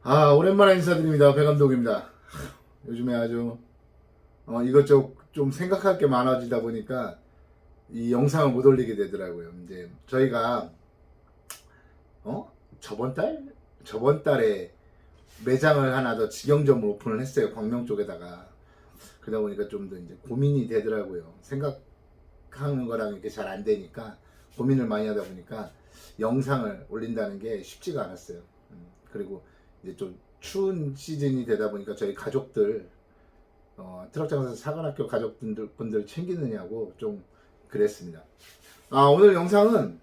오랜만에 인사드립니다. 배 감독입니다. 요즘에 아주 이것저것 좀 생각할 게 많아지다 보니까 이 영상을 못 올리게 되더라고요. 이제 저희가 저번 달? 저번 달에 매장을 하나 더 직영점을 오픈을 했어요. 광명 쪽에다가. 그러다 보니까 좀 더 이제 고민이 되더라고요. 생각하는 거랑 이렇게 잘 안 되니까 고민을 많이 하다 보니까 영상을 올린다는 게 쉽지가 않았어요. 그리고 이제 좀 추운 시즌이 되다 보니까 저희 가족들 트럭 장사 사관학교 가족분들 챙기느냐고 좀 그랬습니다. 오늘 영상은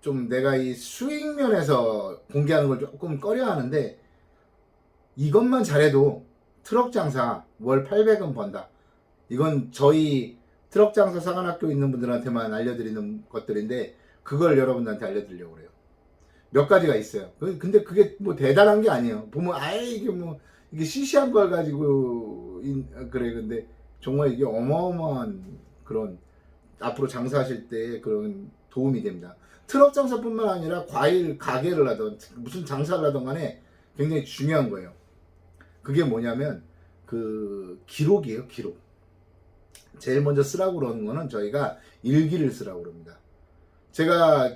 좀 내가 이 수익 면에서 공개하는 걸 조금 꺼려 하는데, 이것만 잘해도 트럭 장사 월 800원 번다. 이건 저희 트럭 장사 사관학교 있는 분들한테만 알려드리는 것들인데, 그걸 여러분들한테 알려드리려고 그래요. 몇 가지가 있어요. 근데 그게 뭐 대단한 게 아니에요. 보면 이게 뭐 이게 시시한 걸 가지고 그래. 근데 정말 이게 어마어마한 그런 앞으로 장사하실 때 그런 도움이 됩니다. 트럭 장사뿐만 아니라 과일 가게를 하던 무슨 장사를 하던 간에 굉장히 중요한 거예요. 그게 뭐냐면 그 기록이에요. 기록. 제일 먼저 쓰라고 그러는 거는 저희가 일기를 쓰라고 그럽니다. 제가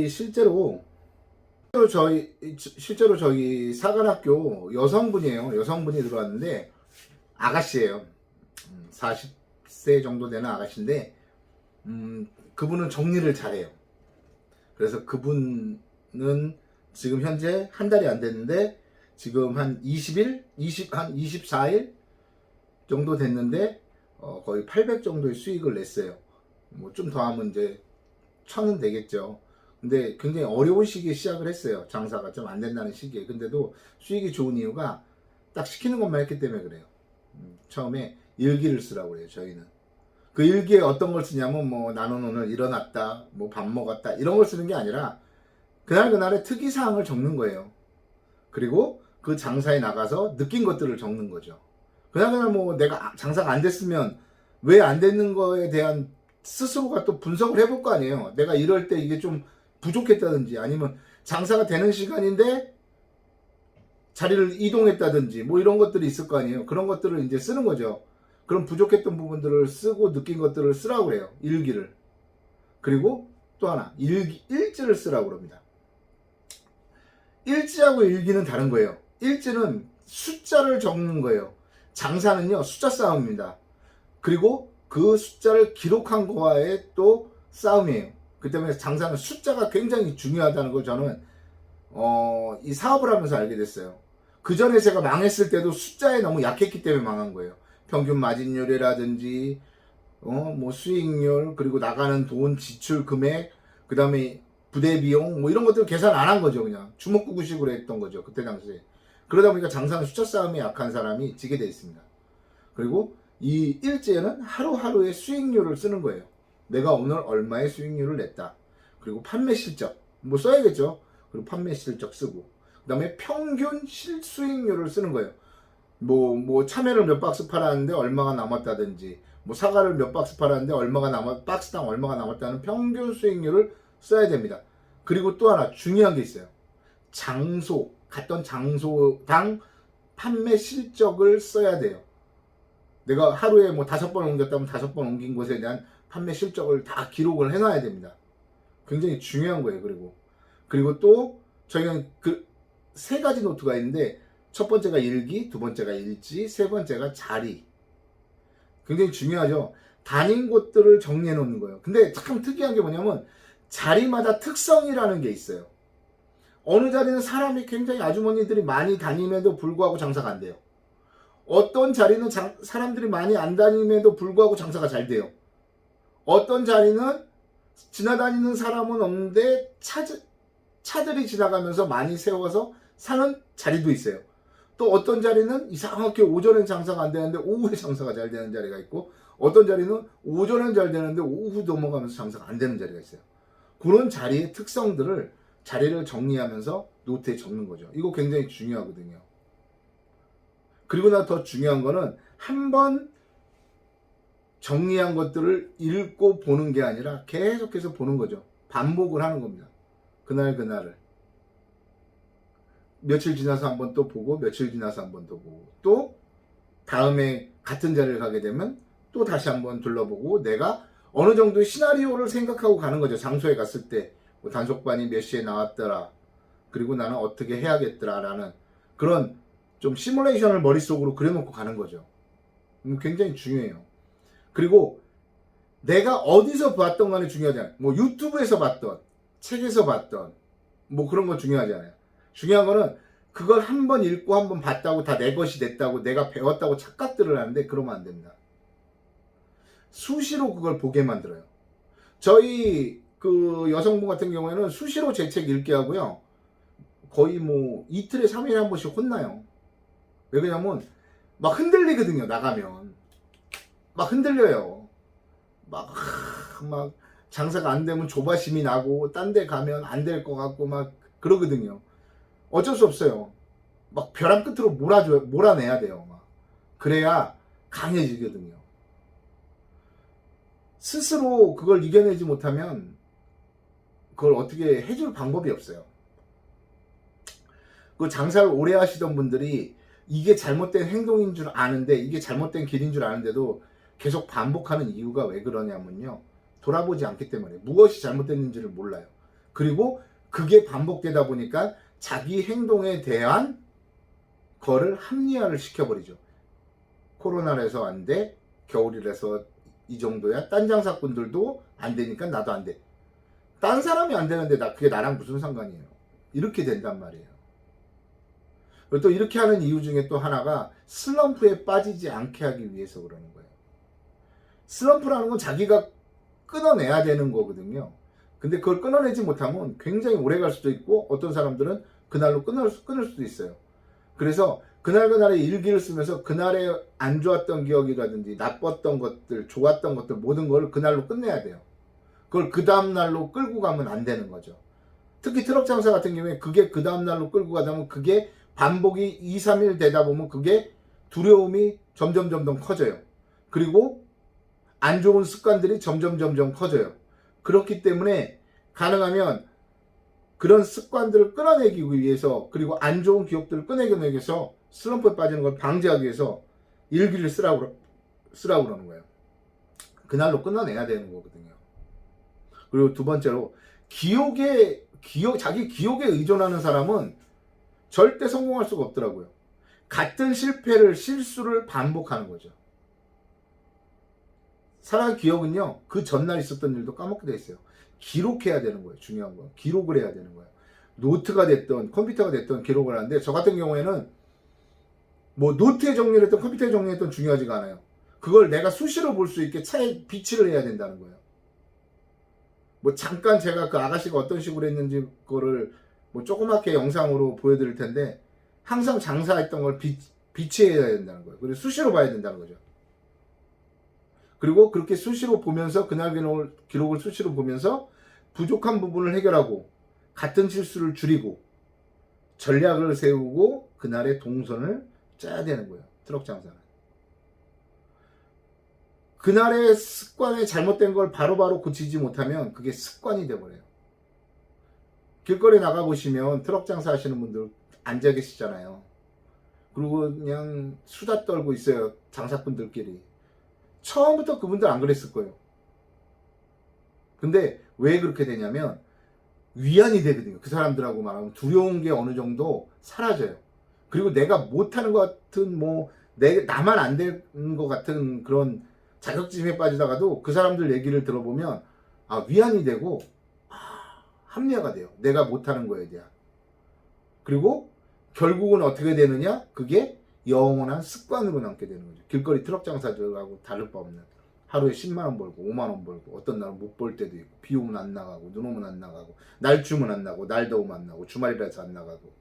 실제로 저희 사관학교 여성분이에요. 여성분이 들어왔는데 아가씨예요. 40세 정도 되는 아가씨인데 그분은 정리를 잘해요. 그래서 그분은 지금 현재 한 달이 안 됐는데 지금 한 24일 정도 됐는데 거의 800 정도의 수익을 냈어요. 뭐 좀 더 하면 이제 1000은 되겠죠. 근데 굉장히 어려운 시기에 시작을 했어요. 장사가 좀 안 된다는 시기에. 근데도 수익이 좋은 이유가 딱 시키는 것만 했기 때문에 그래요. 처음에 일기를 쓰라고 그래요. 저희는 그 일기에 어떤 걸 쓰냐면 뭐 나는 오늘 일어났다, 뭐 밥 먹었다, 이런 걸 쓰는 게 아니라 그날의 특이사항을 적는 거예요. 그리고 그 장사에 나가서 느낀 것들을 적는 거죠. 그날 뭐 내가 장사가 안 됐으면 왜 안 됐는 거에 대한 스스로가 또 분석을 해볼 거 아니에요. 내가 이럴 때 이게 좀 부족했다든지, 아니면 장사가 되는 시간인데 자리를 이동했다든지, 뭐 이런 것들이 있을 거 아니에요. 그런 것들을 이제 쓰는 거죠. 그런 부족했던 부분들을 쓰고 느낀 것들을 쓰라고 그래요. 일기를. 그리고 또 하나, 일지를 쓰라고 그럽니다. 일지하고 일기는 다른 거예요. 일지는 숫자를 적는 거예요. 장사는요, 숫자 싸움입니다. 그리고 그 숫자를 기록한 거와의 또 싸움이에요. 그 때문에 장사는 숫자가 굉장히 중요하다는 걸 저는 이 사업을 하면서 알게 됐어요. 그 전에 제가 망했을 때도 숫자에 너무 약했기 때문에 망한 거예요. 평균 마진율이라든지 뭐 수익률, 그리고 나가는 돈, 지출 금액, 그 다음에 부대 비용, 뭐 이런 것들 계산 안 한 거죠. 그냥 주먹구구식으로 했던 거죠. 그때 당시에. 그러다 보니까 장사는 숫자 싸움에 약한 사람이 지게 돼 있습니다. 그리고 이 일지에는 하루하루의 수익률을 쓰는 거예요. 내가 오늘 얼마의 수익률을 냈다. 그리고 판매 실적 뭐 써야겠죠. 그리고 판매 실적 쓰고, 그 다음에 평균 실수익률을 쓰는 거예요. 뭐 참외를 몇 박스 팔았는데 얼마가 남았다든지, 뭐 사과를 몇 박스 팔았는데 박스당 얼마가 남았다는 평균 수익률을 써야 됩니다. 그리고 또 하나 중요한 게 있어요. 갔던 장소당 판매 실적을 써야 돼요. 내가 하루에 뭐 5번 옮겼다면 5번 옮긴 곳에 대한 판매 실적을 다 기록을 해놔야 됩니다. 굉장히 중요한 거예요. 그리고 또 저희는 그 3가지 노트가 있는데, 첫 번째가 일기, 두 번째가 일지, 세 번째가 자리. 굉장히 중요하죠. 다닌 곳들을 정리해 놓는 거예요. 근데 참 특이한 게 뭐냐면 자리마다 특성이라는 게 있어요. 어느 자리는 사람이 굉장히 아주머니들이 많이 다님에도 불구하고 장사가 안 돼요. 어떤 자리는 사람들이 많이 안 다님에도 불구하고 장사가 잘 돼요. 어떤 자리는 지나다니는 사람은 없는데 차들이 지나가면서 많이 세워서 사는 자리도 있어요. 또 어떤 자리는 이상하게 오전엔 장사가 안 되는데 오후에 장사가 잘 되는 자리가 있고, 어떤 자리는 오전엔 잘 되는데 오후 넘어가면서 장사가 안 되는 자리가 있어요. 그런 자리의 자리를 정리하면서 노트에 적는 거죠. 이거 굉장히 중요하거든요. 그리고 더 중요한 거는 한번 정리한 것들을 읽고 보는 게 아니라 계속해서 보는 거죠. 반복을 하는 겁니다. 그날을. 며칠 지나서 한번 또 보고, 며칠 지나서 한번 또 보고, 또 다음에 같은 자리를 가게 되면 또 다시 한번 둘러보고, 내가 어느 정도 시나리오를 생각하고 가는 거죠. 장소에 갔을 때 뭐 단속반이 몇 시에 나왔더라, 그리고 나는 어떻게 해야겠더라라는 그런 좀 시뮬레이션을 머릿속으로 그려놓고 가는 거죠. 굉장히 중요해요. 그리고 내가 어디서 봤던 간에 중요하잖아요. 뭐 유튜브에서 봤던, 책에서 봤던, 뭐 그런 거 중요하잖아요. 중요한 거는 그걸 한번 읽고 한번 봤다고 다 내 것이 됐다고 내가 배웠다고 착각들을 하는데, 그러면 안 됩니다. 수시로 그걸 보게 만들어요. 저희 그 여성분 같은 경우에는 수시로 제 책 읽게 하고요. 거의 뭐 이틀에 3일에 한 번씩 혼나요. 왜 그러냐면 막 흔들리거든요. 나가면 막 흔들려요. 막 장사가 안 되면 조바심이 나고, 딴 데 가면 안 될 것 같고 막 그러거든요. 어쩔 수 없어요. 막 벼랑 끝으로 몰아내야 돼요. 막 그래야 강해지거든요. 스스로 그걸 이겨내지 못하면 그걸 어떻게 해줄 방법이 없어요. 그 장사를 오래 하시던 분들이 이게 잘못된 행동인 줄 아는데, 이게 잘못된 길인 줄 아는데도 계속 반복하는 이유가 왜 그러냐면요, 돌아보지 않기 때문에. 무엇이 잘못됐는지를 몰라요. 그리고 그게 반복되다 보니까 자기 행동에 대한 거를 합리화를 시켜버리죠. 코로나라서 안 돼, 겨울이라서 이 정도야, 딴 장사꾼들도 안 되니까 나도 안 돼. 딴 사람이 안 되는데 그게 나랑 무슨 상관이에요. 이렇게 된단 말이에요. 그리고 또 이렇게 하는 이유 중에 또 하나가 슬럼프에 빠지지 않게 하기 위해서 그러는 거예요. 슬럼프라는 건 자기가 끊어내야 되는 거거든요. 근데 그걸 끊어내지 못하면 굉장히 오래 갈 수도 있고, 어떤 사람들은 그날로 끊을 수도 있어요. 그래서 그날의 일기를 쓰면서 그날에 안 좋았던 기억이라든지 나빴던 것들, 좋았던 것들, 모든 걸 그날로 끝내야 돼요. 그걸 그 다음날로 끌고 가면 안 되는 거죠. 특히 트럭 장사 같은 경우에 그게 그 다음날로 끌고 가다 보면 그게 반복이 2, 3일 되다 보면 그게 두려움이 점점 커져요. 그리고 안 좋은 습관들이 점점 커져요. 그렇기 때문에 가능하면 그런 습관들을 끊어내기 위해서, 그리고 안 좋은 기억들을 끊어내기 위해서, 슬럼프에 빠지는 걸 방지하기 위해서 일기를 쓰라고 그러는 거예요. 그날로 끊어내야 되는 거거든요. 그리고 두 번째로, 자기 기억에 의존하는 사람은 절대 성공할 수가 없더라고요. 같은 실수를 반복하는 거죠. 사람 기억은요, 그 전날 있었던 일도 까먹게 돼 있어요. 기록해야 되는 거예요. 중요한 건 기록을 해야 되는 거예요. 노트가 됐던 컴퓨터가 됐던 기록을 하는데, 저 같은 경우에는 뭐 노트에 정리를 했던 컴퓨터에 정리했던 중요하지가 않아요. 그걸 내가 수시로 볼 수 있게 차에 비치를 해야 된다는 거예요. 뭐 잠깐 제가 그 아가씨가 어떤 식으로 했는지 그거를 뭐 조그맣게 영상으로 보여드릴 텐데, 항상 장사했던 걸 비치해야 된다는 거예요. 그리고 수시로 봐야 된다는 거죠. 그리고 그렇게 수시로 보면서, 그날 기록을 수시로 보면서 부족한 부분을 해결하고, 같은 실수를 줄이고, 전략을 세우고 그날의 동선을 짜야 되는 거예요. 트럭 장사는. 그날의 습관에 잘못된 걸 바로바로 고치지 못하면 그게 습관이 돼버려요. 길거리에 나가보시면 트럭 장사 하시는 분들 앉아 계시잖아요. 그리고 그냥 수다 떨고 있어요. 장사꾼들끼리. 처음부터 그분들 안 그랬을 거예요. 근데 왜 그렇게 되냐면 위안이 되거든요. 그 사람들하고 말하면 두려운 게 어느 정도 사라져요. 그리고 내가 못하는 것 같은, 나만 안 되는 것 같은 그런 자격지심에 빠지다가도 그 사람들 얘기를 들어보면 위안이 되고 합리화가 돼요. 내가 못하는 거에 대한. 그리고 결국은 어떻게 되느냐? 그게 영원한 습관으로 남게 되는 거죠. 길거리 트럭 장사들하고 다를 바 없는. 하루에 10만원 벌고 5만원 벌고, 어떤 날은 못 벌 때도 있고, 비 오면 안 나가고, 눈 오면 안 나가고, 날 추면 안 나가고, 날 더우면 안 나가고, 주말이라서 안 나가고,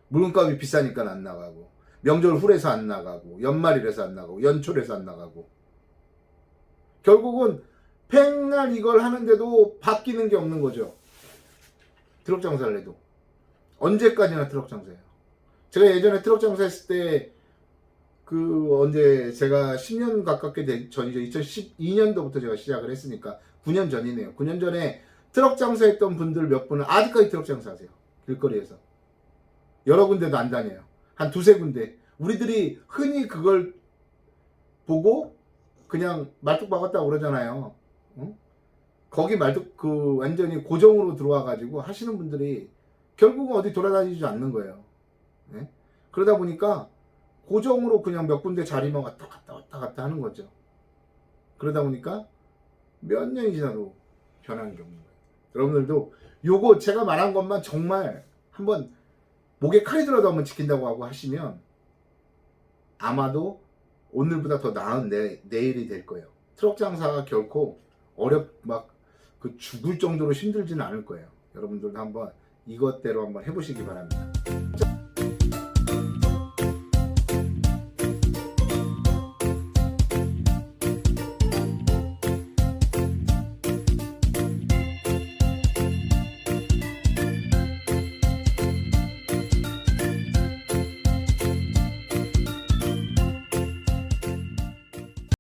물건값이 비싸니까 안 나가고, 명절 후래서 안 나가고, 연말이라서 안 나가고, 연초라서 안 나가고, 결국은 백날 이걸 하는데도 바뀌는 게 없는 거죠. 트럭 장사를 해도 언제까지나 트럭 장사예요. 제가 예전에 트럭 장사했을 때 언제 제가 10년 가깝게 전이죠. 2012년도부터 제가 시작을 했으니까 9년 전이네요. 9년 전에 트럭 장사했던 분들 몇 분은 아직까지 트럭 장사하세요. 길거리에서. 여러 군데도 안 다녀요. 한 두세 군데. 우리들이 흔히 그걸 보고 그냥 말뚝 박았다고 그러잖아요. 응? 거기 말뚝 완전히 고정으로 들어와 가지고 하시는 분들이 결국은 어디 돌아다니지 않는 거예요. 네? 그러다 보니까 고정으로 그냥 몇 군데 자리만 왔다 갔다 하는 거죠. 그러다 보니까 몇 년이 지나도 변하는 게 없는 거예요. 여러분들도 요거 제가 말한 것만 정말 한번 목에 칼이 들어도 한번 지킨다고 하고 하시면 아마도 오늘보다 더 나은 내일이 될 거예요. 트럭 장사가 결코 막 죽을 정도로 힘들지는 않을 거예요. 여러분들도 한번 이것대로 한번 해보시기 바랍니다.